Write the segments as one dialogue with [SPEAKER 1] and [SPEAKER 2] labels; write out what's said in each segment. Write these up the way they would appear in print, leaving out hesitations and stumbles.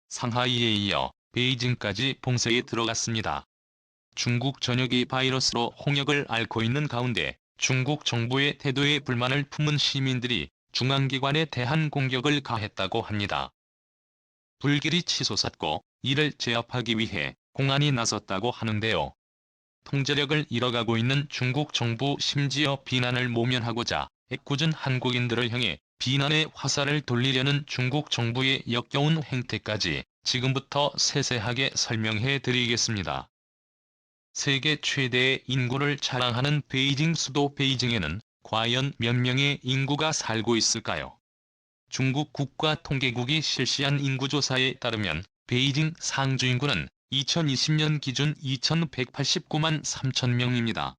[SPEAKER 1] 상하이에 이어 베이징까지 봉쇄에 들어갔습니다. 중국 전역이 바이러스로 홍역을 앓고 있는 가운데 중국 정부의 태도에 불만을 품은 시민들이 중앙기관에 대한 공격을 가했다고 합니다. 불길이 치솟았고 이를 제압하기 위해 공안이 나섰다고 하는데요. 통제력을 잃어가고 있는 중국 정부, 심지어 비난을 모면하고자 애꿎은 한국인들을 향해 비난의 화살을 돌리려는 중국 정부의 역겨운 행태까지 지금부터 세세하게 설명해 드리겠습니다. 세계 최대의 인구를 자랑하는 베이징, 수도 베이징에는 과연 몇 명의 인구가 살고 있을까요? 중국 국가통계국이 실시한 인구조사에 따르면 베이징 상주 인구는 2020년 기준 2189만 3천 명입니다.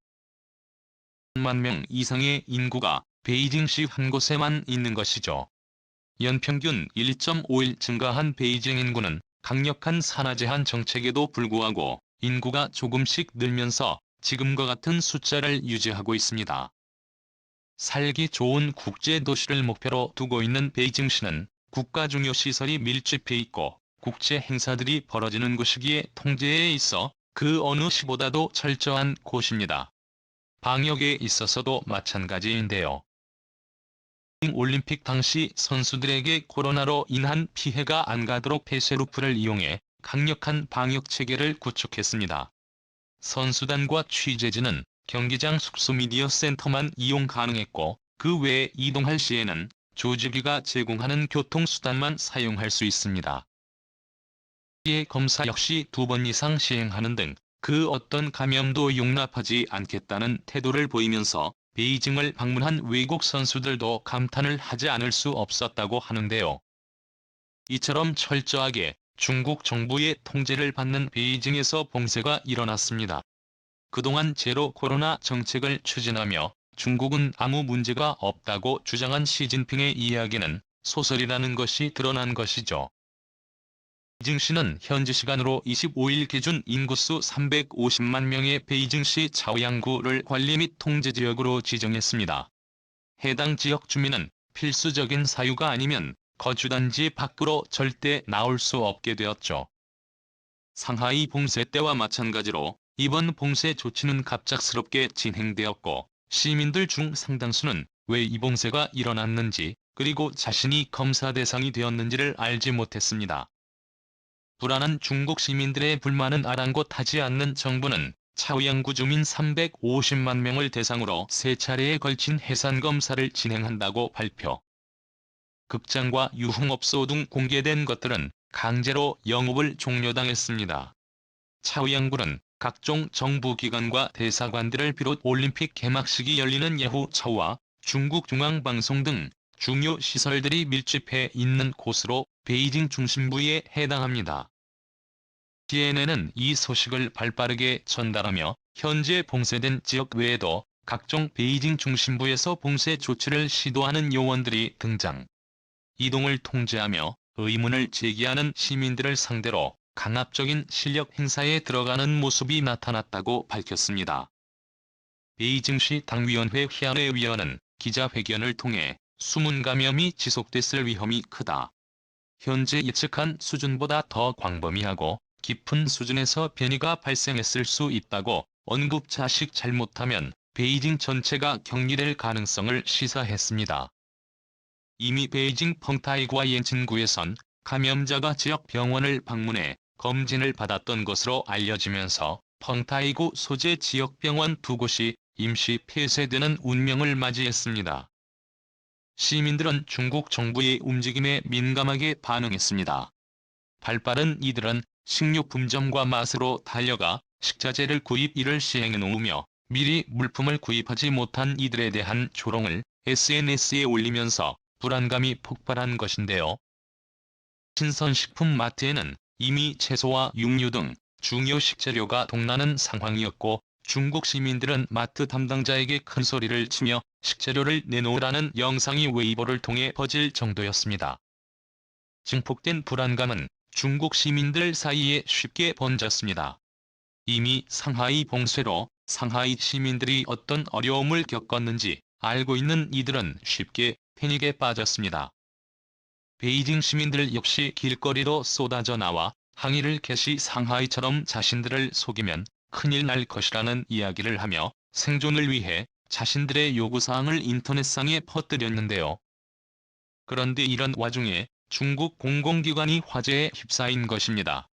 [SPEAKER 1] 1만 명 이상의 인구가 베이징시 한 곳에만 있는 것이죠. 연평균 1.5일 증가한 베이징 인구는 강력한 산화제한 정책에도 불구하고 인구가 조금씩 늘면서 지금과 같은 숫자를 유지하고 있습니다. 살기 좋은 국제도시를 목표로 두고 있는 베이징시는 국가 중요 시설이 밀집해 있고 국제 행사들이 벌어지는 곳이기에 통제에 있어 그 어느 시보다도 철저한 곳입니다. 방역에 있어서도 마찬가지인데요. 올림픽 당시 선수들에게 코로나로 인한 피해가 안 가도록 폐쇄루프를 이용해 강력한 방역 체계를 구축했습니다. 선수단과 취재진은 경기장 숙소 미디어 센터만 이용 가능했고 그 외에 이동할 시에는 조직위가 제공하는 교통수단만 사용할 수 있습니다. 피해 검사 역시 2번 이상 시행하는 등 그 어떤 감염도 용납하지 않겠다는 태도를 보이면서 베이징을 방문한 외국 선수들도 감탄을 하지 않을 수 없었다고 하는데요. 이처럼 철저하게 중국 정부의 통제를 받는 베이징에서 봉쇄가 일어났습니다. 그동안 제로 코로나 정책을 추진하며 중국은 아무 문제가 없다고 주장한 시진핑의 이야기는 소설이라는 것이 드러난 것이죠. 베이징시는 현지 시간으로 25일 기준 인구수 350만 명의 베이징시 차오양구를 관리 및 통제 지역으로 지정했습니다. 해당 지역 주민은 필수적인 사유가 아니면 거주단지 밖으로 절대 나올 수 없게 되었죠. 상하이 봉쇄 때와 마찬가지로 이번 봉쇄 조치는 갑작스럽게 진행되었고 시민들 중 상당수는 왜 이 봉쇄가 일어났는지 그리고 자신이 검사 대상이 되었는지를 알지 못했습니다. 불안한 중국 시민들의 불만은 아랑곳하지 않는 정부는 차오양구 주민 350만 명을 대상으로 3차례에 걸친 해산검사를 진행한다고 발표. 극장과 유흥업소 등 공개된 것들은 강제로 영업을 종료당했습니다. 차오양구는 각종 정부기관과 대사관들을 비롯 올림픽 개막식이 열리는 예후처와 중국 중앙방송 등 중요 시설들이 밀집해 있는 곳으로 베이징 중심부에 해당합니다. CNN은 이 소식을 발빠르게 전달하며 현재 봉쇄된 지역 외에도 각종 베이징 중심부에서 봉쇄 조치를 시도하는 요원들이 등장. 이동을 통제하며 의문을 제기하는 시민들을 상대로 강압적인 실력 행사에 들어가는 모습이 나타났다고 밝혔습니다. 베이징시 당위원회 희안회 위원은 기자회견을 통해 숨은 감염이 지속됐을 위험이 크다. 현재 예측한 수준보다 더 광범위하고 깊은 수준에서 변이가 발생했을 수 있다고 언급. 자식 잘못하면 베이징 전체가 격리될 가능성을 시사했습니다. 이미 베이징 펑타이구와 옌칭구에선 감염자가 지역 병원을 방문해 검진을 받았던 것으로 알려지면서 펑타이구 소재 지역 병원 2곳이 임시 폐쇄되는 운명을 맞이했습니다. 시민들은 중국 정부의 움직임에 민감하게 반응했습니다. 발빠른 이들은 식료품점과 마트로 달려가 식자재를 구입,이를 시행해 놓으며 미리 물품을 구입하지 못한 이들에 대한 조롱을 SNS에 올리면서 불안감이 폭발한 것인데요. 신선식품 마트에는 이미 채소와 육류 등 중요 식재료가 동나는 상황이었고 중국 시민들은 마트 담당자에게 큰 소리를 치며 식재료를 내놓으라는 영상이 웨이보를 통해 퍼질 정도였습니다. 증폭된 불안감은 중국 시민들 사이에 쉽게 번졌습니다. 이미 상하이 봉쇄로 상하이 시민들이 어떤 어려움을 겪었는지 알고 있는 이들은 쉽게 패닉에 빠졌습니다. 베이징 시민들 역시 길거리로 쏟아져 나와 항의를 개시 상하이처럼 자신들을 속이면 큰일 날 것이라는 이야기를 하며 생존을 위해 자신들의 요구사항을 인터넷상에 퍼뜨렸는데요. 그런데 이런 와중에 중국 공공기관이 화재에 휩싸인 것입니다.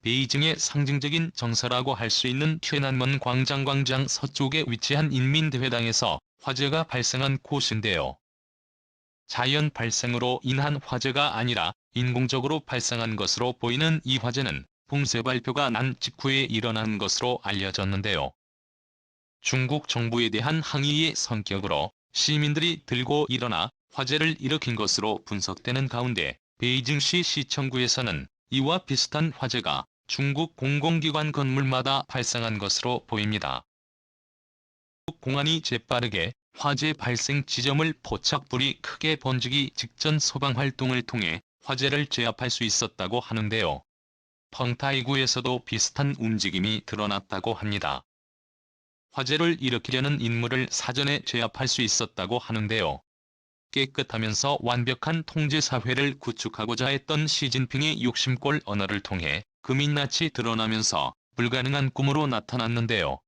[SPEAKER 1] 베이징의 상징적인 정서라고 할 수 있는天安门 광장 서쪽에 위치한 인민대회당에서 화재가 발생한 곳인데요. 자연 발생으로 인한 화재가 아니라 인공적으로 발생한 것으로 보이는 이 화재는 봉쇄 발표가 난 직후에 일어난 것으로 알려졌는데요. 중국 정부에 대한 항의의 성격으로 시민들이 들고 일어나 화재를 일으킨 것으로 분석되는 가운데 베이징시 시청구에서는 이와 비슷한 화재가 중국 공공기관 건물마다 발생한 것으로 보입니다. 공안이 재빠르게 화재 발생 지점을 포착, 불이 크게 번지기 직전 소방활동을 통해 화재를 제압할 수 있었다고 하는데요. 펑타이구에서도 비슷한 움직임이 드러났다고 합니다. 화재를 일으키려는 인물을 사전에 제압할 수 있었다고 하는데요. 깨끗하면서 완벽한 통제사회를 구축하고자 했던 시진핑의 욕심골 언어를 통해 그 민낯이 드러나면서 불가능한 꿈으로 나타났는데요.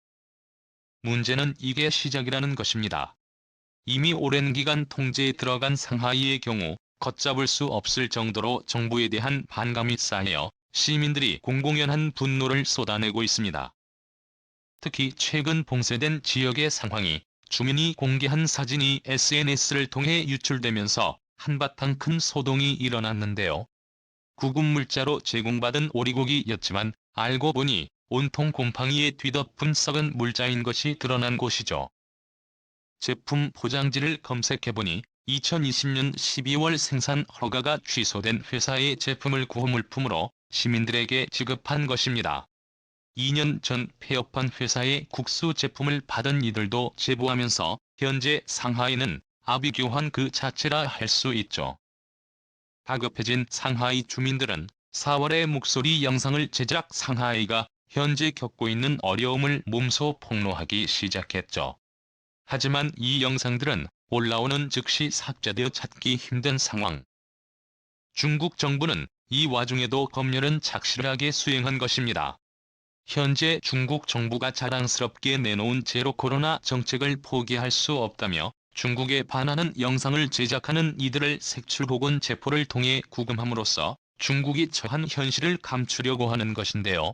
[SPEAKER 1] 문제는 이게 시작이라는 것입니다. 이미 오랜 기간 통제에 들어간 상하이의 경우 걷잡을 수 없을 정도로 정부에 대한 반감이 쌓여 시민들이 공공연한 분노를 쏟아내고 있습니다. 특히 최근 봉쇄된 지역의 상황이 주민이 공개한 사진이 SNS를 통해 유출되면서 한바탕 큰 소동이 일어났는데요. 구급물자로 제공받은 오리고기였지만 알고 보니 온통 곰팡이에 뒤덮은 썩은 물자인 것이 드러난 곳이죠. 제품 포장지를 검색해보니 2020년 12월 생산 허가가 취소된 회사의 제품을 구호물품으로 시민들에게 지급한 것입니다. 2년 전 폐업한 회사의 국수 제품을 받은 이들도 제보하면서 현재 상하이는 아비규환 그 자체라 할 수 있죠. 다급해진 상하이 주민들은 4월에 목소리 영상을 제작, 상하이가 현재 겪고 있는 어려움을 몸소 폭로하기 시작했죠. 하지만 이 영상들은 올라오는 즉시 삭제되어 찾기 힘든 상황. 중국 정부는 이 와중에도 검열은 착실하게 수행한 것입니다. 현재 중국 정부가 자랑스럽게 내놓은 제로 코로나 정책을 포기할 수 없다며 중국에 반하는 영상을 제작하는 이들을 색출 혹은 체포를 통해 구금함으로써 중국이 처한 현실을 감추려고 하는 것인데요.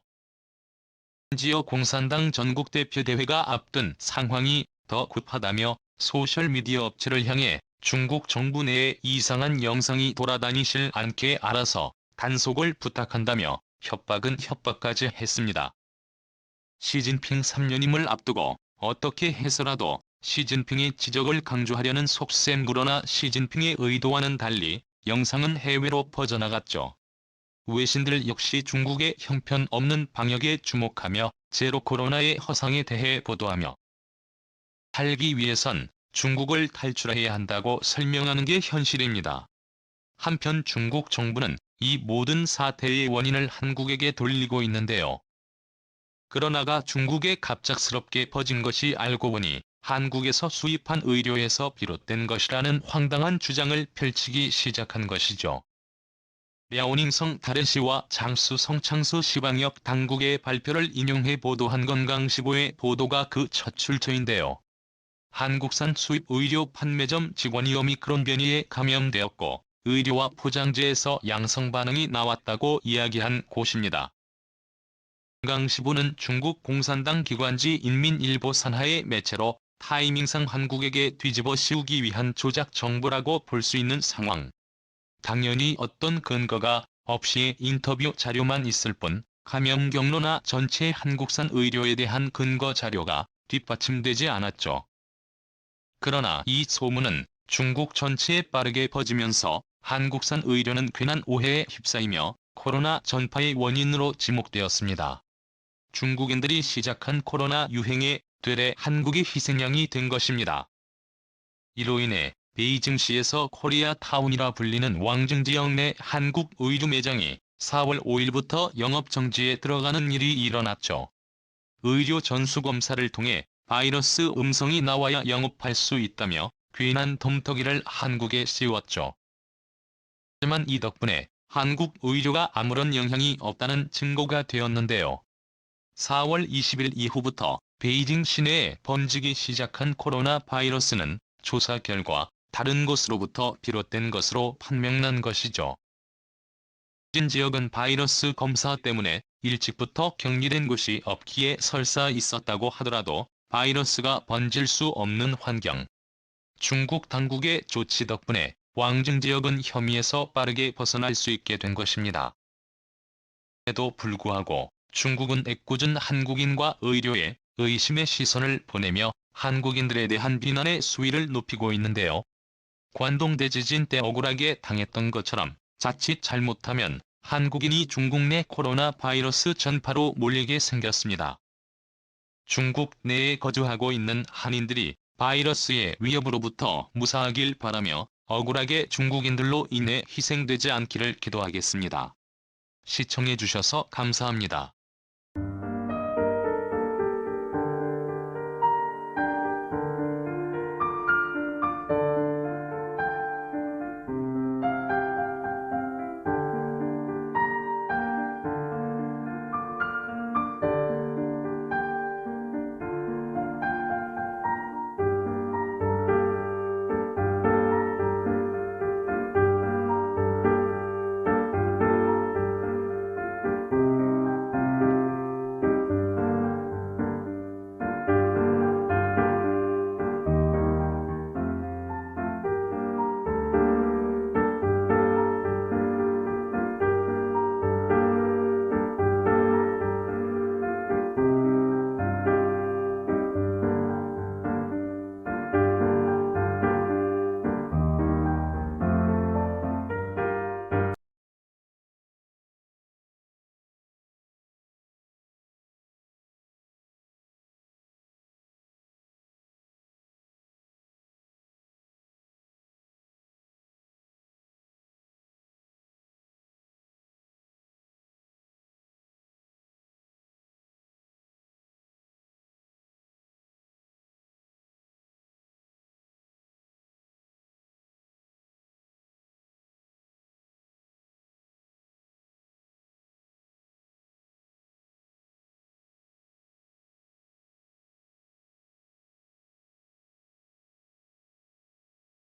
[SPEAKER 1] 심지어 공산당 전국대표대회가 앞둔 상황이 더 급하다며 소셜미디어 업체를 향해 중국 정부 내에 이상한 영상이 돌아다니질 않게 알아서 단속을 부탁한다며 협박은 협박까지 했습니다. 시진핑 3년임을 앞두고 어떻게 해서라도 시진핑의 지적을 강조하려는 속셈. 그러나 시진핑의 의도와는 달리 영상은 해외로 퍼져나갔죠. 외신들 역시 중국의 형편없는 방역에 주목하며 제로 코로나의 허상에 대해 보도하며 살기 위해선 중국을 탈출해야 한다고 설명하는 게 현실입니다. 한편 중국 정부는 이 모든 사태의 원인을 한국에게 돌리고 있는데요. 그러나가 중국에 갑작스럽게 퍼진 것이 알고 보니 한국에서 수입한 의료에서 비롯된 것이라는 황당한 주장을 펼치기 시작한 것이죠. 랴오닝성 다렌시와 장수 성창수 시방역 당국의 발표를 인용해 보도한 건강시보의 보도가 그 첫 출처인데요. 한국산 수입 의료 판매점 직원이 오미크론 변이에 감염되었고 의료와 포장재에서 양성 반응이 나왔다고 이야기한 곳입니다. 건강시보는 중국 공산당 기관지 인민일보 산하의 매체로 타이밍상 한국에게 뒤집어 씌우기 위한 조작 정보라고 볼 수 있는 상황. 당연히 어떤 근거가 없이 인터뷰 자료만 있을 뿐 감염 경로나 전체 한국산 의료에 대한 근거 자료가 뒷받침되지 않았죠. 그러나 이 소문은 중국 전체에 빠르게 퍼지면서 한국산 의료는 괜한 오해에 휩싸이며 코로나 전파의 원인으로 지목되었습니다. 중국인들이 시작한 코로나 유행에 되레 한국이 희생양이 된 것입니다. 이로 인해 베이징시에서 코리아타운이라 불리는 왕증지역 내 한국 의류 매장이 4월 5일부터 영업정지에 들어가는 일이 일어났죠. 의료 전수검사를 통해 바이러스 음성이 나와야 영업할 수 있다며 괜한 덤터기를 한국에 씌웠죠. 하지만 이 덕분에 한국 의료가 아무런 영향이 없다는 증거가 되었는데요. 4월 20일 이후부터 베이징 시내에 번지기 시작한 코로나 바이러스는 조사 결과 다른 곳으로부터 비롯된 것으로 판명난 것이죠. 진 지역은 바이러스 검사 때문에 일찍부터 격리된 곳이 없기에 설사 있었다고 하더라도 바이러스가 번질 수 없는 환경. 중국 당국의 조치 덕분에 왕증 지역은 혐의에서 빠르게 벗어날 수 있게 된 것입니다. 에도 불구하고 중국은 애꿎은 한국인과 의료에 의심의 시선을 보내며 한국인들에 대한 비난의 수위를 높이고 있는데요. 관동 대지진 때 억울하게 당했던 것처럼 자칫 잘못하면 한국인이 중국 내 코로나 바이러스 전파로 몰리게 생겼습니다. 중국 내에 거주하고 있는 한인들이 바이러스의 위협으로부터 무사하길 바라며 억울하게 중국인들로 인해 희생되지 않기를 기도하겠습니다. 시청해주셔서 감사합니다.